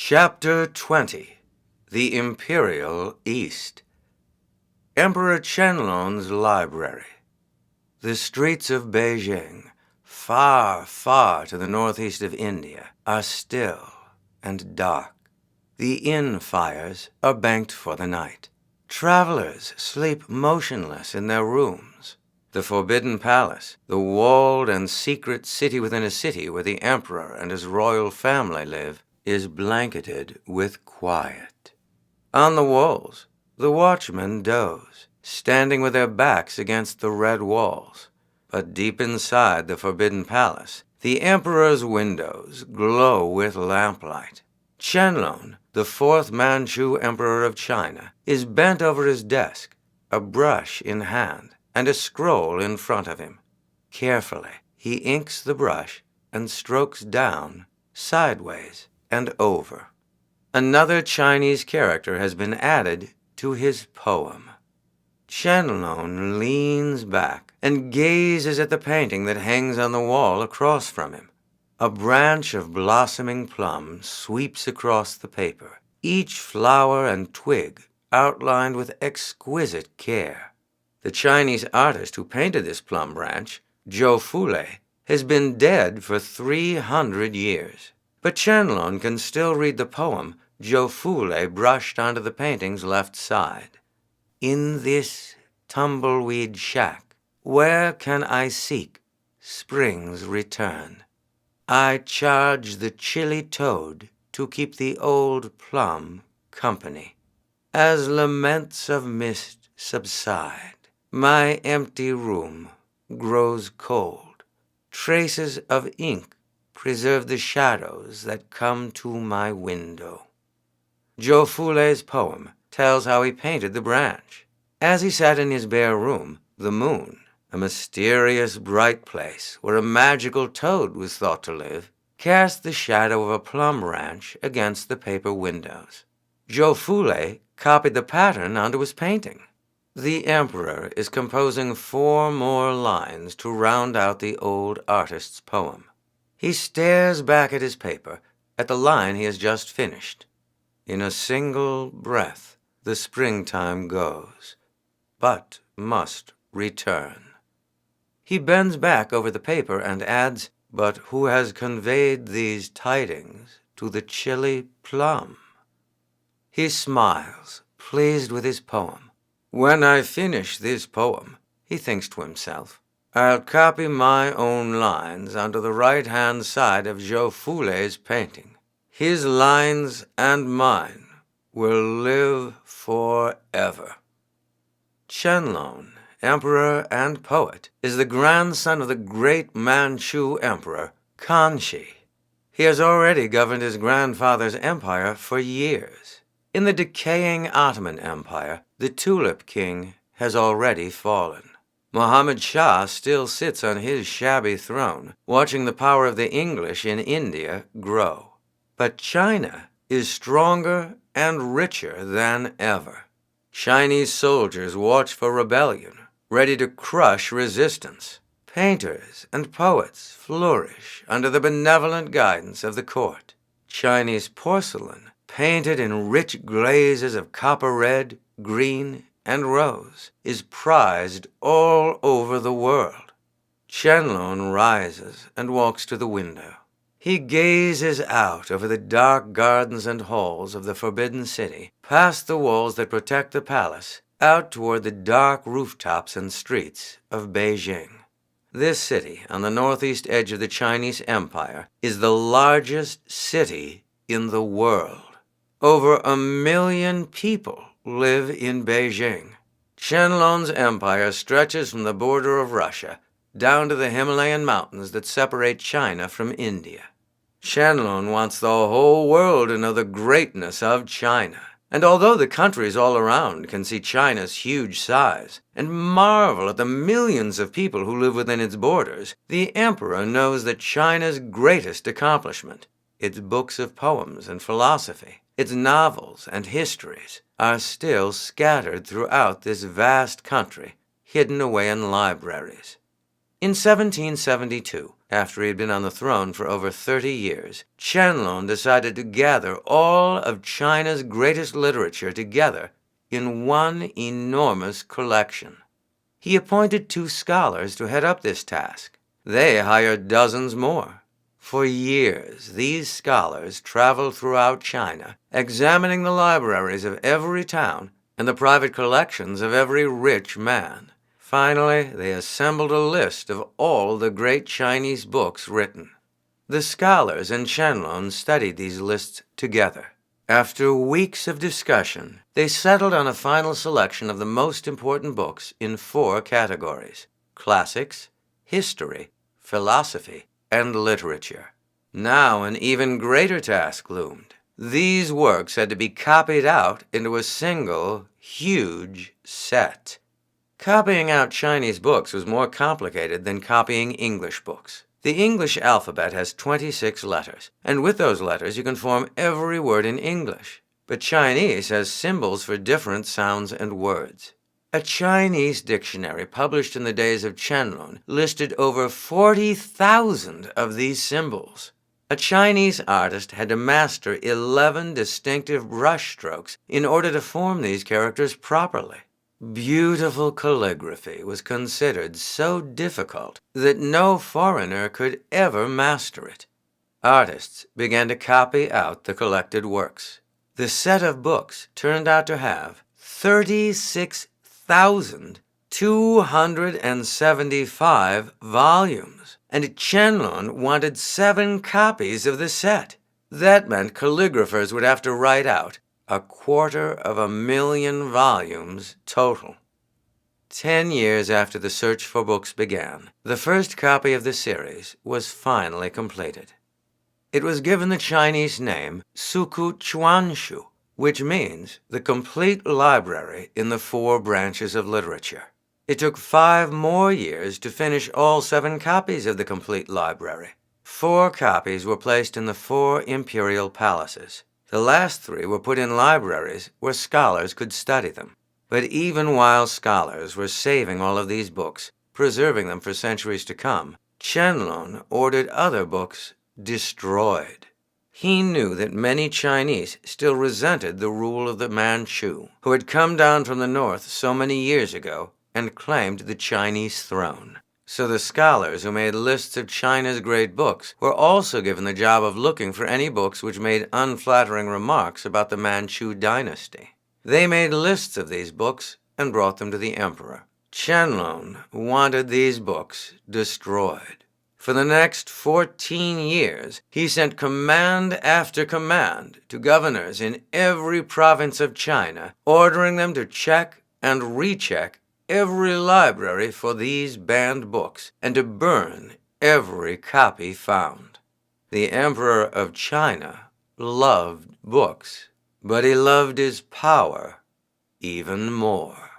Chapter 20 The Imperial East. Emperor Qianlong's Library. The streets of Beijing, far, far to the northeast of India, are still and dark. The inn fires are banked for the night. Travelers sleep motionless in their rooms. The Forbidden Palace, the walled and secret city within a city where the emperor and his royal family live, is blanketed with quiet. On the walls, the watchmen doze, standing with their backs against the red walls. But deep inside the Forbidden Palace, the emperor's windows glow with lamplight. Qianlong, the fourth Manchu emperor of China, is bent over his desk, a brush in hand and a scroll in front of him. Carefully, he inks the brush and strokes down, sideways, and over. Another Chinese character has been added to his poem. Qianlong leans back and gazes at the painting that hangs on the wall across from him. A branch of blossoming plum sweeps across the paper, each flower and twig outlined with exquisite care. The Chinese artist who painted this plum branch, Zhou Fule, has been dead for 300 years. But Qianlong can still read the poem Zhou Fule brushed onto the painting's left side. In this tumbleweed shack, where can I seek spring's return? I charge the chilly toad to keep the old plum company. As laments of mist subside, my empty room grows cold. Traces of ink preserve the shadows that come to my window. Zhou Fule's poem tells how he painted the branch. As he sat in his bare room, the moon, a mysterious bright place where a magical toad was thought to live, cast the shadow of a plum branch against the paper windows. Zhou Fule copied the pattern onto his painting. The emperor is composing 4 more lines to round out the old artist's poem. He stares back at his paper, at the line he has just finished. In a single breath, the springtime goes, but must return. He bends back over the paper and adds, "But who has conveyed these tidings to the chilly plum?" He smiles, pleased with his poem. When I finish this poem, he thinks to himself, I'll copy my own lines onto the right-hand side of Zhou Fule's painting. His lines and mine will live forever. Qianlong, emperor and poet, is the grandson of the great Manchu emperor, Kanshi. He has already governed his grandfather's empire for years. In the decaying Ottoman Empire, the Tulip King has already fallen. Muhammad Shah still sits on his shabby throne, watching the power of the English in India grow. But China is stronger and richer than ever. Chinese soldiers watch for rebellion, ready to crush resistance. Painters and poets flourish under the benevolent guidance of the court. Chinese porcelain, painted in rich glazes of copper red, green, and rose, is prized all over the world. Qianlong rises and walks to the window. He gazes out over the dark gardens and halls of the Forbidden City, past the walls that protect the palace, out toward the dark rooftops and streets of Beijing. This city, on the northeast edge of the Chinese Empire, is the largest city in the world. Over 1 million people live in Beijing. Qianlong's empire stretches from the border of Russia down to the Himalayan mountains that separate China from India. Qianlong wants the whole world to know the greatness of China. And although the countries all around can see China's huge size and marvel at the millions of people who live within its borders, the emperor knows that China's greatest accomplishment, its books of poems and philosophy, its novels and histories, are still scattered throughout this vast country, hidden away in libraries. In 1772, After he had been on the throne for over 30 years, Qianlong decided to gather all of China's greatest literature together in one enormous collection. He appointed 2 scholars to head up this task. They hired dozens more. For years, these scholars traveled throughout China, examining the libraries of every town and the private collections of every rich man. Finally, they assembled a list of all the great Chinese books written. The scholars and Qianlong studied these lists together. After weeks of discussion, they settled on a final selection of the most important books in 4 categories: classics, history, philosophy, and literature. Now an even greater task loomed. These works had to be copied out into a single, huge set. Copying out Chinese books was more complicated than copying English books. The English alphabet has 26 letters, and with those letters you can form every word in English. But Chinese has symbols for different sounds and words. A Chinese dictionary published in the days of Qianlong listed over 40,000 of these symbols. A Chinese artist had to master 11 distinctive brush strokes in order to form these characters properly. Beautiful calligraphy was considered so difficult that no foreigner could ever master it. Artists began to copy out the collected works. The set of books turned out to have 36,275 volumes, and Qianlong wanted 7 copies of the set. That meant calligraphers would have to write out 250,000 volumes total. 10 years after the search for books began, the first copy of the series was finally completed. It was given the Chinese name Suku Chuanshu, which means the complete library in the 4 branches of literature. It took 5 more years to finish all 7 copies of the complete library. 4 copies were placed in the 4 imperial palaces. The last 3 were put in libraries where scholars could study them. But even while scholars were saving all of these books, preserving them for centuries to come, Qianlong ordered other books destroyed. He knew that many Chinese still resented the rule of the Manchu, who had come down from the north so many years ago and claimed the Chinese throne. So the scholars who made lists of China's great books were also given the job of looking for any books which made unflattering remarks about the Manchu dynasty. They made lists of these books and brought them to the emperor. Qianlong wanted these books destroyed. For the next 14 years, he sent command after command to governors in every province of China, ordering them to check and recheck every library for these banned books and to burn every copy found. The Emperor of China loved books, but he loved his power even more.